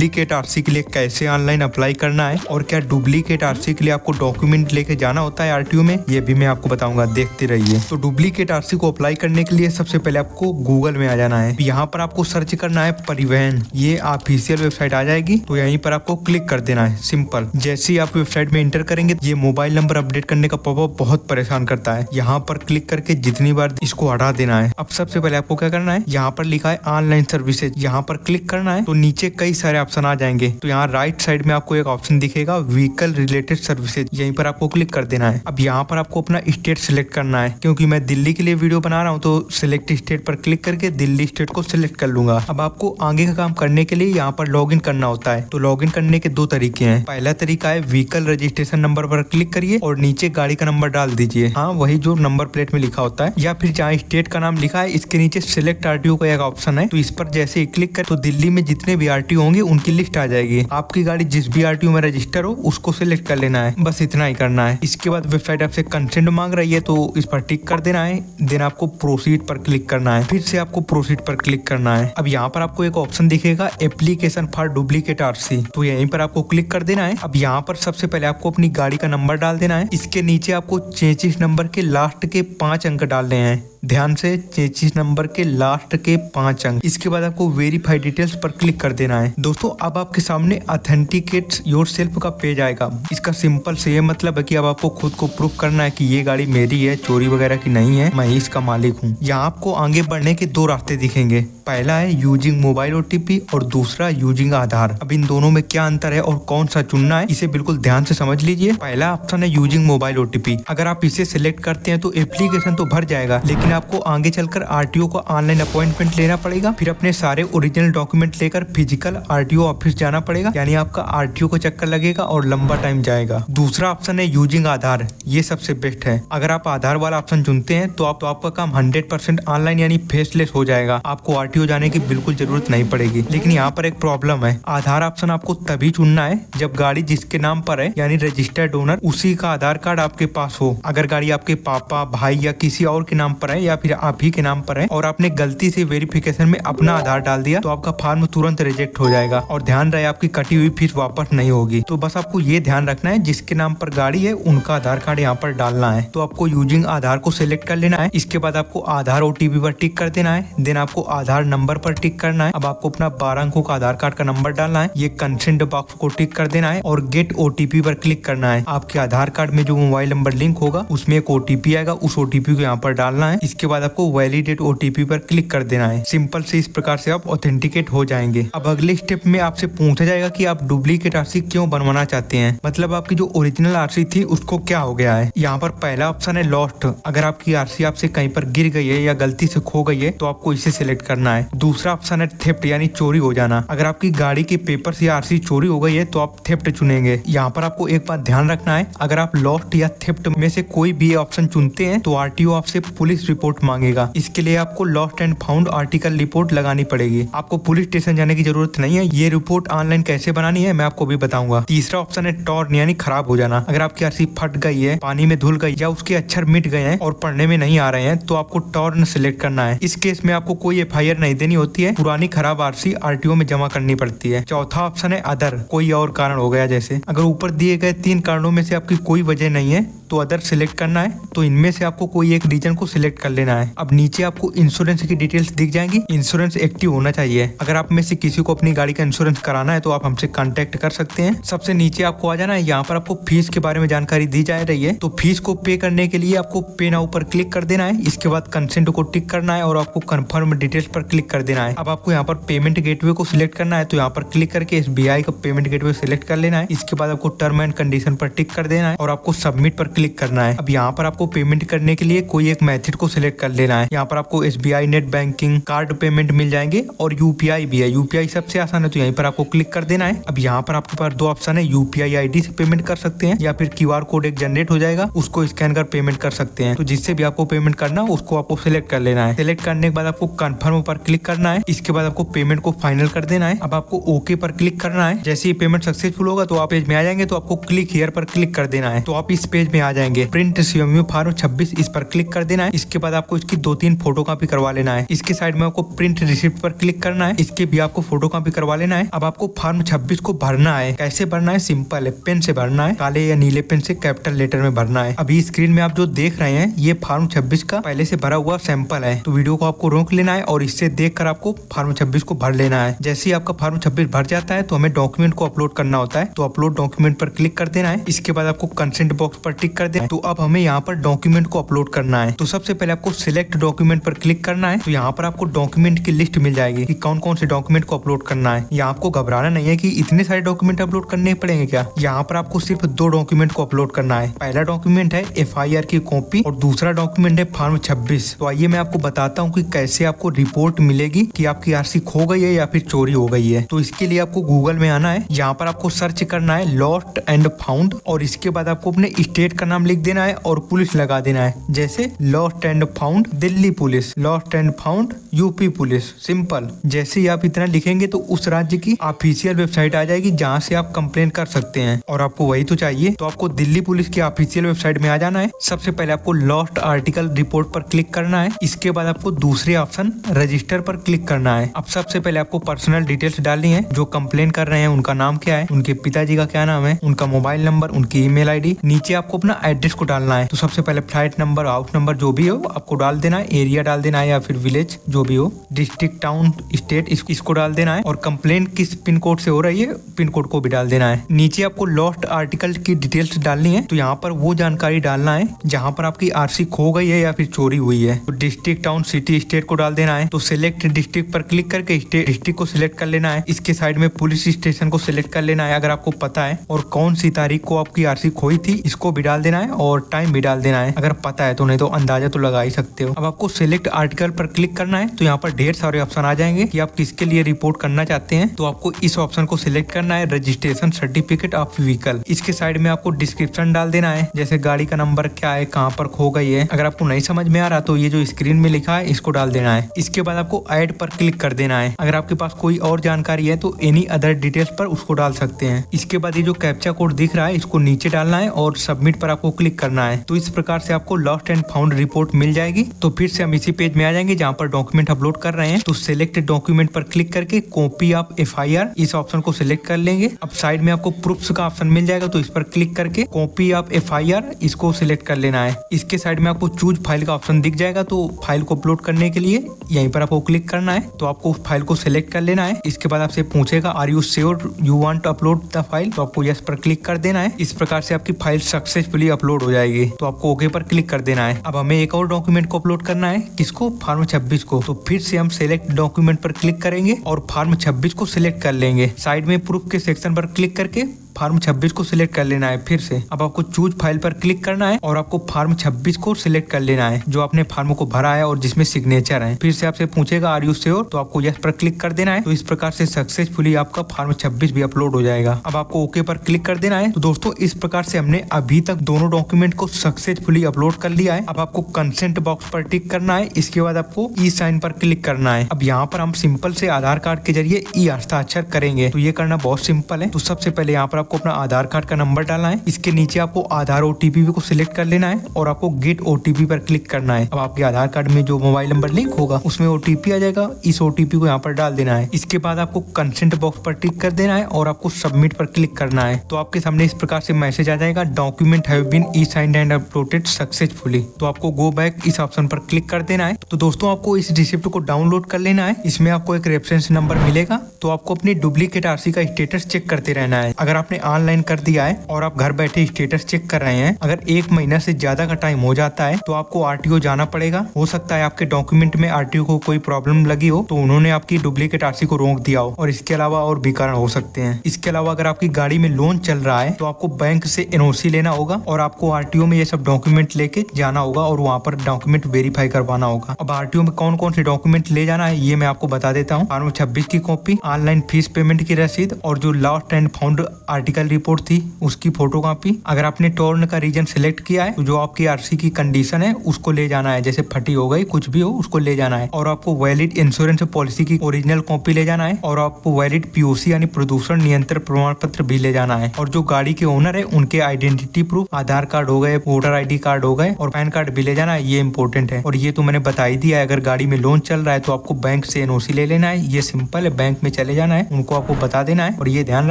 Duplicate RC के लिए कैसे ऑनलाइन अप्लाई करना है और क्या डुप्लीकेट आरसी के लिए आपको डॉक्यूमेंट लेके जाना होता है आरटीओ में, ये भी मैं आपको बताऊंगा, देखते रहिए। तो डुप्लीकेट आरसी को अप्लाई करने के लिए सबसे पहले आपको गूगल में आ जाना है। यहाँ पर आपको सर्च करना है परिवहन, ये ऑफिशियल वेबसाइट आ जाएगी। तो यहीं पर आपको क्लिक कर देना है, सिंपल। जैसे ही आप वेबसाइट में एंटर करेंगे ये मोबाइल नंबर अपडेट करने का पॉपअप बहुत परेशान करता है। यहाँ पर क्लिक करके जितनी बार इसको हटा देना है। अब सबसे पहले आपको क्या करना है, यहाँ पर लिखा है ऑनलाइन सर्विसेज, यहाँ पर क्लिक करना है। तो नीचे कई सारे ऑप्शन आ जाएंगे। तो यहाँ राइट साइड में आपको एक ऑप्शन दिखेगा व्हीकल रिलेटेड सर्विसेज, यहीं पर आपको क्लिक कर देना है। अब यहाँ पर आपको अपना स्टेट सिलेक्ट करना है। क्योंकि मैं दिल्ली के लिए वीडियो बना रहा हूँ तो सिलेक्ट स्टेट पर क्लिक करके दिल्ली स्टेट को सिलेक्ट कर लूंगा। अब आपको आगे का काम करने के लिए यहाँ पर लॉगिन करना होता है। तो लॉगिन करने के दो तरीके हैं। पहला तरीका है व्हीकल रजिस्ट्रेशन नंबर पर क्लिक करिए और नीचे गाड़ी का नंबर डाल दीजिए, हाँ वही जो नंबर प्लेट में लिखा होता है। या फिर जहाँ स्टेट का नाम लिखा है इसके नीचे सिलेक्ट आरटीओ का एक ऑप्शन है। तो इस पर जैसे ही क्लिक कर तो दिल्ली में जितने भी आरटीओ होंगे उनकी लिस्ट आ जाएगी। आपकी गाड़ी जिस भी आरटीओ में रजिस्टर हो उसको सिलेक्ट कर लेना है, बस इतना ही करना है। इसके बाद वेबसाइट आपसे कंसेंट मांग रही है तो इस पर टिक कर देना है। देन आपको प्रोसीड पर क्लिक करना है, फिर से आपको प्रोसीड पर क्लिक करना है। अब यहाँ पर आपको एक ऑप्शन दिखेगा एप्लीकेशन फॉर डुप्लीकेट आरसी, तो यहीं पर आपको क्लिक कर देना है। अब यहाँ पर सबसे पहले आपको अपनी गाड़ी का नंबर डाल देना है। इसके नीचे आपको 33 नंबर के लास्ट के 5 अंक डालने हैं, ध्यान से 33 नंबर के लास्ट के 5 अंक। इसके बाद आपको वेरीफाई डिटेल्स पर क्लिक कर देना है। दोस्तों अब आपके सामने ऑथेंटिकेट योरसेल्फ का पेज आएगा। इसका सिंपल से ये मतलब है कि अब आपको खुद को प्रूफ करना है कि ये गाड़ी मेरी है, चोरी वगैरह की नहीं है, मैं इसका मालिक हूँ। यहाँ आपको आगे बढ़ने के दो रास्ते दिखेंगे। पहला है यूजिंग मोबाइल ओटीपी और दूसरा यूजिंग आधार। अब इन दोनों में क्या अंतर है और कौन सा चुनना है इसे बिल्कुल ध्यान से समझ लीजिए। पहला ऑप्शन है यूजिंग मोबाइल ओटीपी। अगर आप इसे सिलेक्ट करते हैं तो एप्लीकेशन तो भर जाएगा, लेकिन आपको आगे चलकर आरटीओ का ऑनलाइन अपॉइंटमेंट लेना पड़ेगा। फिर अपने सारे ओरिजिनल डॉक्यूमेंट लेकर फिजिकल आरटीओ ऑफिस जाना पड़ेगा, यानी आपका आरटीओ को चक्कर लगेगा और लंबा टाइम जाएगा। दूसरा ऑप्शन है यूजिंग आधार, ये सबसे बेस्ट है। अगर आप आधार वाला ऑप्शन चुनते हैं तो आपका काम 100% ऑनलाइन यानी फेसलेस हो जाएगा। आपको आरटीओ जाने की बिल्कुल जरूरत नहीं पड़ेगी। लेकिन यहाँ पर एक प्रॉब्लम है, आधार ऑप्शन आपको तभी चुनना है जब गाड़ी जिसके नाम पर है यानी रजिस्टर्ड ओनर उसी का आधार कार्ड आपके पास हो। अगर गाड़ी आपके पापा, भाई या किसी और के नाम पर है या फिर आप ही के नाम पर है और आपने गलती से वेरिफिकेशन में अपना आधार डाल दिया तो आपका फॉर्म तुरंत रिजेक्ट हो जाएगा। और ध्यान रहे आपकी कटी हुई फीस वापस नहीं होगी। तो बस आपको ये ध्यान रखना है जिसके नाम पर गाड़ी है उनका आधार कार्ड यहाँ पर डालना है। तो आपको यूजिंग आधार को सिलेक्ट कर लेना है। इसके बाद आपको आधार ओटीपी पर टिक कर देना है। देन आपको आधार नंबर पर टिक करना है। अब आपको अपना 12 अंकों का आधार कार्ड का नंबर डालना है। ये कंसेंट बॉक्स को टिक कर देना है और गेट ओटीपी पर क्लिक करना है। आपके आधार कार्ड में जो मोबाइल नंबर लिंक होगा उसमें एक ओटीपी आएगा, उस ओटीपी को यहाँ पर डालना है। इसके बाद आपको वैलिडेट ओटीपी पर क्लिक कर देना है। सिंपल से इस प्रकार से आप ऑथेंटिकेट हो जाएंगे। अब अगले स्टेप में आपसे पूछा जाएगा कि आप डुप्लीकेट आरसी क्यों बनवाना चाहते हैं, मतलब आपकी जो ओरिजिनल आरसी थी उसको क्या हो गया है। यहाँ पर पहला ऑप्शन है लॉस्ट, अगर आपकी आरसी आपसे कहीं पर गिर गई है या गलती से खो गई है तो आपको इसे सिलेक्ट करना है। दूसरा ऑप्शन है थेफ्ट यानी चोरी हो जाना, अगर आपकी गाड़ी के पेपर से आरसी चोरी हो गई है तो आप थेफ्ट चुनेंगे। यहाँ पर आपको एक बात ध्यान रखना है, अगर आप लॉस्ट या थेफ्ट में से कोई भी ऑप्शन चुनते हैं तो आरटीओ आपसे पुलिस रिपोर्ट मांगेगा। इसके लिए आपको lost and found article report लगानी पड़ेगी। आपको पुलिस स्टेशन जाने की जरूरत नहीं है। ये रिपोर्ट ऑनलाइन कैसे बनानी है मैं आपको भी बताऊंगा। तीसरा ऑप्शन है टॉर्न यानी खराब हो जाना, अगर आपकी आरसी फट गई है, पानी में धुल गई या उसके अक्षर मिट गए हैं और पढ़ने में नहीं आ रहे हैं तो आपको टॉर्न सिलेक्ट करना है। इस केस में आपको कोई एफआईआर नहीं देनी होती है, पुरानी खराब आरसी आरटीओ में जमा करनी पड़ती है। चौथा ऑप्शन है अदर, कोई और कारण हो गया जैसे, अगर ऊपर दिए गए 3 कारणों में से आपकी कोई वजह नहीं है तो अदर सिलेक्ट करना है। तो इनमें से आपको कोई एक रीजन को सिलेक्ट कर लेना है। अब नीचे आपको इंश्योरेंस की डिटेल्स दिख जाएंगी। इंश्योरेंस एक्टिव होना चाहिए। अगर आप में से किसी को अपनी गाड़ी का इंश्योरेंस कराना है तो आप हमसे कांटेक्ट कर सकते हैं। सबसे नीचे आपको आ जाना है, यहाँ पर आपको फीस के बारे में जानकारी दी जा रही है। तो फीस को पे करने के लिए आपको पे नाउ पर क्लिक कर देना है। इसके बाद कंसेंट को टिक करना है और आपको कंफर्म डिटेल्स पर क्लिक कर देना है। अब आपको यहाँ पर पेमेंट गेटवे को सिलेक्ट करना है, तो यहाँ पर क्लिक करके SBI का पेमेंट गेटवे सिलेक्ट कर लेना है। इसके बाद आपको टर्म एंड कंडीशन पर टिक कर देना है और आपको सबमिट पर क्लिक करना है। अब यहाँ पर आपको पेमेंट करने के लिए कोई एक मेथड को सिलेक्ट कर लेना है। यहाँ पर आपको SBI net banking, card payment मिल जाएंगे और UPI भी है। UPI सबसे आसान है तो यहीं पर आपको क्लिक कर देना है। अब यहाँ पर आपके पास 2 ऑप्शन है, UPI ID से पेमेंट कर सकते हैं या फिर QR कोड एक जनरेट हो जाएगा उसको स्कैन कर पेमेंट कर सकते हैं। तो जिससे भी आपको पेमेंट करना हो उसको आपको सिलेक्ट कर लेना है। सिलेक्ट करने के बाद आपको कंफर्म पर क्लिक करना है। इसके बाद आपको पेमेंट को फाइनल कर देना है। अब आपको ओके पर क्लिक करना है। जैसे ही पेमेंट सक्सेसफुल होगा तो आप पेज में आ जाएंगे, तो आपको क्लिक हियर पर क्लिक कर देना है। तो आप इस पेज में आ आ जाएंगे। प्रिंट CMU फॉर्म 26 इस पर क्लिक कर देना है। इसके बाद आपको इसकी 2-3 फोटो कॉपी करवा लेना है। इसके साइड में आपको प्रिंट रिसिप्ट पर क्लिक करना है, इसके भी आपको फोटो कॉपी करवा लेना है। अब आपको फॉर्म 26 को भरना है। कैसे भरना है? सिंपल है, पेन से भरना है, काले या नीले पेन से कैपिटल लेटर में भरना है। अभी स्क्रीन में आप जो देख रहे हैं ये फॉर्म 26 का पहले से भरा हुआ सैंपल है। तो वीडियो को आपको रोक लेना है और इससे देखकर आपको फॉर्म 26 को भर लेना है। जैसे ही आपका फॉर्म 26 भर जाता है तो हमें डॉक्यूमेंट को अपलोड करना होता है। तो अपलोड डॉक्यूमेंट पर क्लिक कर देना है। इसके बाद आपको कंसेंट बॉक्स पर टिक कर देना है। तो अब हमें यहाँ पर डॉक्यूमेंट को अपलोड करना है। तो सबसे पहले आपको सिलेक्ट डॉक्यूमेंट पर क्लिक करना है। तो यहाँ पर आपको डॉक्यूमेंट की लिस्ट मिल जाएगी कि कौन कौन से डॉक्यूमेंट को अपलोड करना है। यहाँ आपको घबराना नहीं है कि इतने सारे डॉक्यूमेंट अपलोड करने पड़ेंगे क्या। यहाँ पर आपको सिर्फ 2 डॉक्यूमेंट को अपलोड करना है। पहला डॉक्यूमेंट है FIR की कॉपी और दूसरा डॉक्यूमेंट है फॉर्म 26। तो आइए मैं आपको बताता हूँ कि कैसे आपको रिपोर्ट मिलेगी कि आपकी RC खो गई है या फिर चोरी हो गई है। तो इसके लिए आपको गूगल में आना है। यहाँ पर आपको सर्च करना है लॉस्ट एंड फाउंड और इसके बाद आपको अपने स्टेट का नाम लिख देना है और पुलिस लगा देना है। जैसे lost and found Delhi police, lost and found UP police. Simple. जैसे ही आप इतना लिखेंगे तो उस राज्य की ऑफिशियल वेबसाइट आ जाएगी जहाँ से आप कंप्लेन कर सकते हैं और आपको वही तो चाहिए। तो आपको दिल्ली पुलिस की ऑफिशियल वेबसाइट में आ जाना है। सबसे पहले आपको लॉस्ट आर्टिकल रिपोर्ट पर क्लिक करना है। इसके बाद आपको दूसरे ऑप्शन रजिस्टर पर क्लिक करना है। अब सबसे पहले आपको पर्सनल डिटेल्स डालनी है। जो कंप्लेन कर रहे हैं उनका नाम क्या है, उनके पिताजी का क्या नाम है, उनका मोबाइल नंबर, उनकी ईमेल ID। नीचे आपको अपना एड्रेस को डालना है। तो सबसे पहले फ्लाइट नंबर, हाउस नंबर जो भी हो आपको डाल देना है। एरिया डाल देना है या फिर विलेज जो भी हो, डिस्ट्रिक्ट, टाउन, स्टेट इसको डाल देना है। और कंप्लेन किस पिन कोड से हो रही है पिन कोड को भी डाल देना है। नीचे आपको लॉस्ट आर्टिकल की डिटेल्स डालनी है। तो यहाँ पर वो जानकारी डालना है जहाँ पर आपकी RC खो गई है या फिर चोरी हुई है। तो डिस्ट्रिक्ट, टाउन, सिटी, स्टेट को डाल देना है। तो सिलेक्ट डिस्ट्रिक्ट पर क्लिक करके डिस्ट्रिक्ट को सिलेक्ट कर लेना है। इसके साइड में पुलिस स्टेशन को सिलेक्ट कर लेना है अगर आपको पता है, और कौन सी तारीख को आपकी RC खोई थी इसको भी डाल देना है और टाइम भी डाल देना है अगर पता है तो, नहीं तो अंदाजा तो लगा ही सकते हो। अब आपको सिलेक्ट आर्टिकल पर क्लिक करना है। तो यहाँ पर ढेर सारे ऑप्शन आ जाएंगे कि आप किसके लिए रिपोर्ट करना चाहते हैं। तो आपको इस ऑप्शन को सिलेक्ट करना है, रजिस्ट्रेशन सर्टिफिकेट ऑफ व्हीकल। इसके साइड में आपको डिस्क्रिप्शन डाल देना है, जैसे गाड़ी का नंबर क्या है, कहाँ पर खो गई है। अगर आपको नहीं समझ में आ रहा तो ये जो स्क्रीन में लिखा है इसको डाल देना है। इसके बाद आपको ऐड पर क्लिक कर देना है। अगर आपके पास कोई और जानकारी है तो एनी अदर डिटेल्स पर उसको डाल सकते हैं। इसके बाद ये जो कैप्चा कोड दिख रहा है इसको नीचे डालना है और सबमिट पर आपको क्लिक करना है। तो इस प्रकार से आपको लॉस्ट एंड फाउंड रिपोर्ट मिल जाएगी। तो फिर से हम इसी पेज में आ जाएंगे जहाँ पर डॉक्यूमेंट अपलोड कर रहे हैं। तो सिलेक्ट डॉक्यूमेंट पर क्लिक करके कॉपी ऑफ FIR इस ऑप्शन को सिलेक्ट कर लेंगे। अब साइड में आपको प्रूफ्स का ऑप्शन मिल जाएगा। तो इस पर क्लिक करके कॉपी ऑफ FIR इसको सिलेक्ट कर लेना है। इसके साइड में आपको चूज फाइल का ऑप्शन दिख जाएगा। तो फाइल को अपलोड करने के लिए यहीं पर आपको क्लिक करना है। तो आपको उस फाइल को सिलेक्ट कर लेना है। इसके बाद आपसे पूछेगा are you sure you want to upload the file. तो आपको यस पर क्लिक कर देना है। इस प्रकार से आपकी फाइल सक्सेसफुली अपलोड हो जाएगी। तो आपको ओके पर क्लिक कर देना है। अब हमें एक और डॉक्यूमेंट को अपलोड करना है। किसको? फॉर्म 26 को। तो फिर से हम सिलेक्ट डॉक्यूमेंट पर क्लिक करेंगे और फॉर्म 26 को सिलेक्ट कर लेंगे। साइड में प्रूफ के सेक्शन पर क्लिक करके फॉर्म 26 को सिलेक्ट कर लेना है। फिर से अब आपको चूज फाइल पर क्लिक करना है और आपको फॉर्म 26 को सिलेक्ट कर लेना है जो आपने फॉर्म को भरा है और जिसमें सिग्नेचर है। फिर से आपसे पूछेगा आर यू श्योर, तो आपको यस पर क्लिक कर देना है। तो इस प्रकार से सक्सेसफुली आपका फॉर्म 26 भी अपलोड हो जाएगा। अब आपको ओके पर क्लिक कर देना है। तो दोस्तों इस प्रकार से हमने अभी तक दोनों डॉक्यूमेंट को सक्सेसफुली अपलोड कर लिया है। अब आपको कंसेंट बॉक्स पर टिक करना है। इसके बाद आपको ई साइन पर क्लिक करना है। अब यहाँ पर हम सिंपल से आधार कार्ड के जरिए ई हस्ताक्षर करेंगे। तो ये करना बहुत सिंपल है। तो सबसे पहले यहाँ पर आपको अपना आधार कार्ड का नंबर डालना है। इसके नीचे आपको आधार OTP को सिलेक्ट कर लेना है और आपको गेट OTP पर क्लिक करना है। अब आपके आधार कार्ड में जो मोबाइल नंबर लिंक होगा उसमें OTP आ जाएगा। इस OTP को यहाँ पर डाल देना है। इसके बाद आपको कंसेंट बॉक्स पर टिक कर देना है और आपको सबमिट पर क्लिक करना है। तो आपके सामने इस प्रकार से मैसेज आ जाएगा, document have been e signed and uploaded successfully. तो आपको गो बैक इस ऑप्शन पर क्लिक कर देना है। तो दोस्तों आपको इस रिसिप्ट को डाउनलोड कर लेना है। इसमें आपको एक रेफरेंस नंबर मिलेगा। तो आपको अपनी डुप्लीकेट RC का स्टेटस चेक करते रहना है। अगर आपने ऑनलाइन कर दिया है और आप घर बैठे स्टेटस चेक कर रहे हैं, अगर 1 महीना से ज्यादा का टाइम हो जाता है तो आपको RTO जाना पड़ेगा। हो सकता है आपके डॉक्यूमेंट में RTO को कोई प्रॉब्लम लगी हो तो उन्होंने आपकी डुप्लीकेट RC को रोक दिया हो, और इसके अलावा और भी कारण हो सकते हैं। इसके अलावा अगर आपकी गाड़ी में लोन चल रहा है तो आपको बैंक से NOC लेना होगा और आपको RTO में ये सब डॉक्यूमेंट लेके जाना होगा और वहाँ पर डॉक्यूमेंट वेरीफाई करवाना होगा। अब RTO में कौन कौन से डॉक्यूमेंट ले जाना है ये मैं आपको बता देता हूँ। फॉर्म 26 की कॉपी, ऑनलाइन फीस पेमेंट की रसीद और जो lost and found article report थी उसकी फोटो कॉपी। अगर आपने टॉर्न का रीजन सिलेक्ट किया है तो जो आपकी आरसी की कंडीशन है उसको ले जाना है, जैसे फटी हो गई कुछ भी हो उसको ले जाना है। और आपको वैलिड इंश्योरेंस पॉलिसी की ओरिजिनल कॉपी ले जाना है और आपको वैलिड पीओसी यानी प्रदूषण नियंत्रण प्रमाण पत्र भी ले जाना है। और जो गाड़ी के ओनर है उनके आइडेंटिटी प्रूफ, आधार कार्ड हो गए, वोटर ID कार्ड हो गए और पैन कार्ड भी ले जाना है, ये इंपॉर्टेंट है। और ये तो मैंने बता ही दिया है। अगर गाड़ी में लोन चल रहा है तो आपको बैंक से NOC ले लेना है, ये सिंपल है। बैंक में चले जाना है, उनको आपको बता देना है और ये ध्यान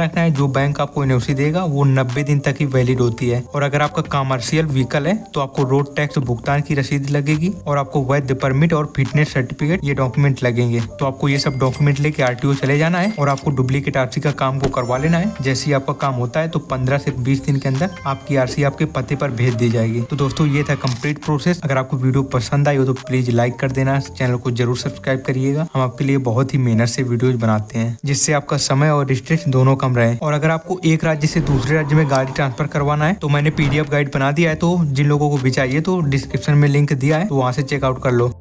रखना है जो बैंक आपको NOC देगा वो 90 दिन तक ही वैलिड होती है। और अगर आपका कमर्शियल व्हीकल है तो आपको रोड टैक्स भुगतान की रसीद लगेगी और आपको वैध परमिट और फिटनेस सर्टिफिकेट ये डॉक्यूमेंट लगेंगे। तो आपको ये सब डॉक्यूमेंट लेके RTO चले जाना है और आपको डुप्लीकेट RC का काम को करवा लेना है। जैसे ही आपका काम होता है तो 15 से 20 दिन के अंदर आपकी RC आपके पते पर भेज दी जाएगी। तो दोस्तों ये था कंप्लीट प्रोसेस। अगर आपको वीडियो पसंद आई हो तो प्लीज लाइक कर देना, चैनल को जरूर सब्सक्राइब करिएगा। हम आपके लिए बहुत ही मेहनत से वीडियोज बनाते हैं जिससे आपका समय और स्ट्रेस दोनों कम रहे। और अगर आपको एक राज्य से दूसरे राज्य में गाड़ी ट्रांसफर करवाना है तो मैंने PDF गाइड बना दिया है, तो जिन लोगों को भी चाहिए तो डिस्क्रिप्शन में लिंक दिया है, तो वहां से चेकआउट कर लो।